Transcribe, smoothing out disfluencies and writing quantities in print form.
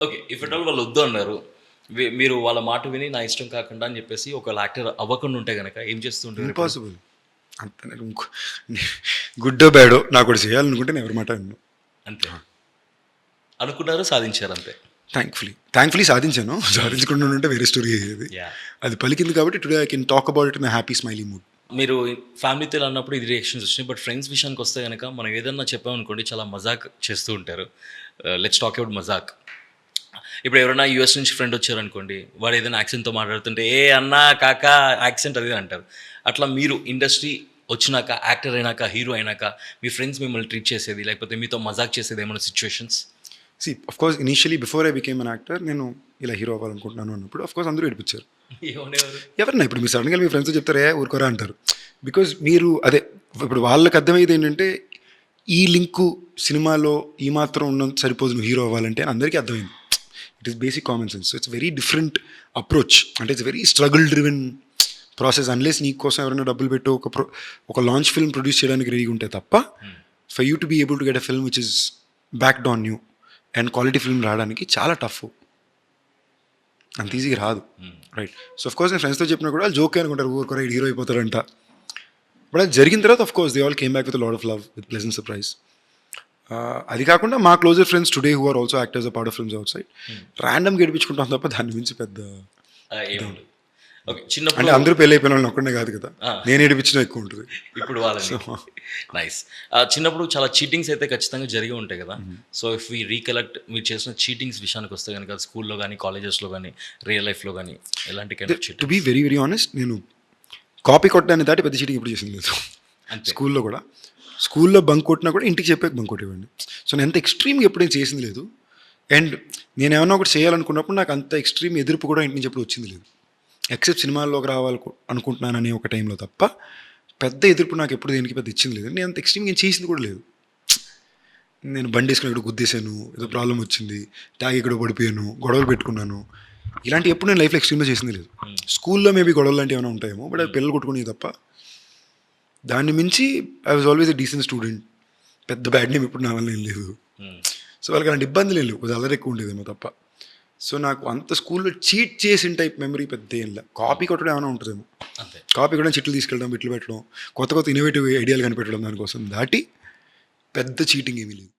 Okay. If at all వాళ్ళు వద్దు అన్నారు. మీరు వాళ్ళ మాట విని నా ఇష్టం కాకుండా అని చెప్పేసి ఒకవేళ యాక్టర్ అవ్వకుండా ఉంటే గనక ఏం చేస్తూ ఉంటారు ఇప్పుడు? ఇంపాసిబుల్. అంత నేను గుడ్డో బ్యాడో నాకు ఒకటి చేయాలనుకుంటే నేను ఎవరి మాట విన్ను. అంతే. అనుకున్నారు, సాధించారు అంతే. థ్యాంక్ఫుల్లీ సాధించాను. సాధించకుండా ఉంటే వేరే స్టోరీ అయ్యేది. యాహ్! అది పలికింది కాబట్టి today I can talk about it in happy smiley mood. మీరు ఫ్యామిలీతో ఇలా అన్నప్పుడు ఇది రియాక్షన్స్ వచ్చినాయి. బట్ ఫ్రెండ్స్ విషయానికి వస్తే గనక మనం ఏదన్నా చెప్పామనుకోండి చాలా మజాక్ చేస్తూ ఉంటారు. లెట్స్ టాక్ అబౌట్ మజాక్. ఇప్పుడు ఎవరైనా యూఎస్ నుంచి ఫ్రెండ్ వచ్చారనుకోండి, వాడు ఏదైనా యాక్సెంట్‌తో మాట్లాడుతుంటే, ఏ అన్నా, కాకా యాక్సెంట్ అది ఇది అంటారు. అట్లా మీరు ఇండస్ట్రీ వచ్చినాక, యాక్టర్ అయినాక, హీరో అయినాక మీ ఫ్రెండ్స్ మిమ్మల్ని ట్రీట్ చేసేది, లేకపోతే మీతో మజాక్ చేసేది ఏమైనా situations? Of course initially before I became an actor నేను ఇలా హీరో అవ్వాలనుకుంటున్నాను అన్నప్పుడు అఫ్కోర్స్ అందరూ ఏడిపించారు. ఏమనేవారు? ఎవరన్నా ఇప్పుడు మీరు సడన్గా మీ ఫ్రెండ్స్ చెప్తారే ఊరుకోరా అంటారు. బికాజ్ మీరు అదే ఇప్పుడు వాళ్ళకి అర్థమయ్యేది ఏంటంటే ఈ లింకు సినిమాలో ఈ మాత్రం ఉన్న సరిపోదు నువ్వు హీరో అవ్వాలంటే అని అందరికీ అర్థమైంది. It is basic common sense. So it's very different approach. అంటే it's very struggle driven process. Unless నీ కోసం ఎవరైనా డబ్బులు పెట్టు ఒక లాంచ్ ఫిల్మ్ ప్రొడ్యూస్ చేయడానికి రెడీగా ఉంటే తప్ప for you to be able to get a film which is backed on you and quality film రావడానికి చాలా టఫ్. అంత ఈజీగా రాదు. రైట్. సో అఫ్కోర్స్ నేను ఫ్రెండ్స్తో చెప్పినా కూడా వాళ్ళు జోక్ అనుకుంటారు, ఊరుకోరా హీరో అయిపోతారంట. బట్ అది జరిగిన తర్వాత of course they all came back with lot of love with pleasant surprise. అది కాకుండా మా closer friends today who are also actors a part of films outside ర్యాండమ్గా గడిపించుకుంటాం తప్ప దాని గురించి పెద్ద ఏముండదు. ఓకే. అంటే చిన్నప్పుడు అందరూ పెళ్ళి అయిపోయిన వాళ్ళని ఒక్కడే కాదు కదా, నేను ఏడిపించినా ఎక్కువ ఉంటుంది. ఇప్పుడు వాళ్ళని నైస్. చిన్నప్పుడు చాలా చీటింగ్స్ అయితే ఖచ్చితంగా జరిగి ఉంటాయి కదా. సో ఇఫ్ వీ రీకలెక్ట్ మీరు చేసిన చీటింగ్స్ విషయానికి వస్తే కనుక స్కూల్లో కానీ, కాలేజెస్లో కానీ, రియల్ లైఫ్లో కానీ ఎలాంటి kind of to cheating? Be very very honest, నేను కాపీ కొట్టడాన్ని దాటి పెద్ద చీటింగ్ ఎప్పుడు చేసింది లేదు. అంతే. స్కూల్లో కూడా స్కూల్లో బంక్ కొట్టినా కూడా ఇంటికి చెప్పాక బంక్ కొట్టేవాడిని. సో నేను ఎంత ఎక్స్ట్రీమ్గా ఎప్పుడైనా చేసింది లేదు. అండ్ నేను ఏమన్నా ఒకటి చేయాలనుకున్నప్పుడు నాకు అంత ఎక్స్ట్రీమ్ ఎదుర్పు కూడా ఇంటి నుంచి ఎప్పుడు వచ్చింది లేదు. ఎక్సెప్ట్ సినిమాల్లోకి రావాలి అనుకుంటున్నాననే ఒక టైంలో తప్ప పెద్ద ఎదుర్పు నాకు ఎప్పుడు దేనికి పెద్ద ఇచ్చింది లేదు. నేను అంత ఎక్స్ట్రీమ్ నేను చేసింది కూడా లేదు. నేను బండి వేసుకుని ఇక్కడ గుద్దేశాను, ఏదో ప్రాబ్లం వచ్చింది, తాగి ఇక్కడ పడిపోయాను, గొడవలు పెట్టుకున్నాను, ఇలాంటి ఎప్పుడు నేను లైఫ్లో ఎక్స్ట్రీమ్గా చేసింది లేదు. స్కూల్లో మేబీ గొడవలు లాంటివి ఏమైనా ఉంటాయేమో, బట్ అవి పిల్లలు కొట్టుకునేవి తప్ప. దాన్ని మించి I was always a decent student. పెద్ద బ్యాడ్ నేమ్ ఇప్పుడు నా వల్ల ఏం లేదు. సో వాళ్ళకి అలాంటి ఇబ్బందులు ఏం లేవు, కొద్దిగా అల్లరి ఎక్కువ ఉండేదేమో తప్ప. సో నాకు అంత స్కూల్లో చీట్ చేసిన టైప్ మెమరీ పెద్ద ఏం లేదు. కాపీ కొట్టడం ఏమైనా ఉంటుందేమో, అంతే. కాపీ కూడా చిట్లు తీసుకెళ్ళడం, బిట్లు పెట్టడం, కొత్త కొత్త ఇన్నోవేటివ్ ఐడియాలు కనిపెట్టడం, దానికోసం దాటి పెద్ద చీటింగ్ ఏమీ లేదు.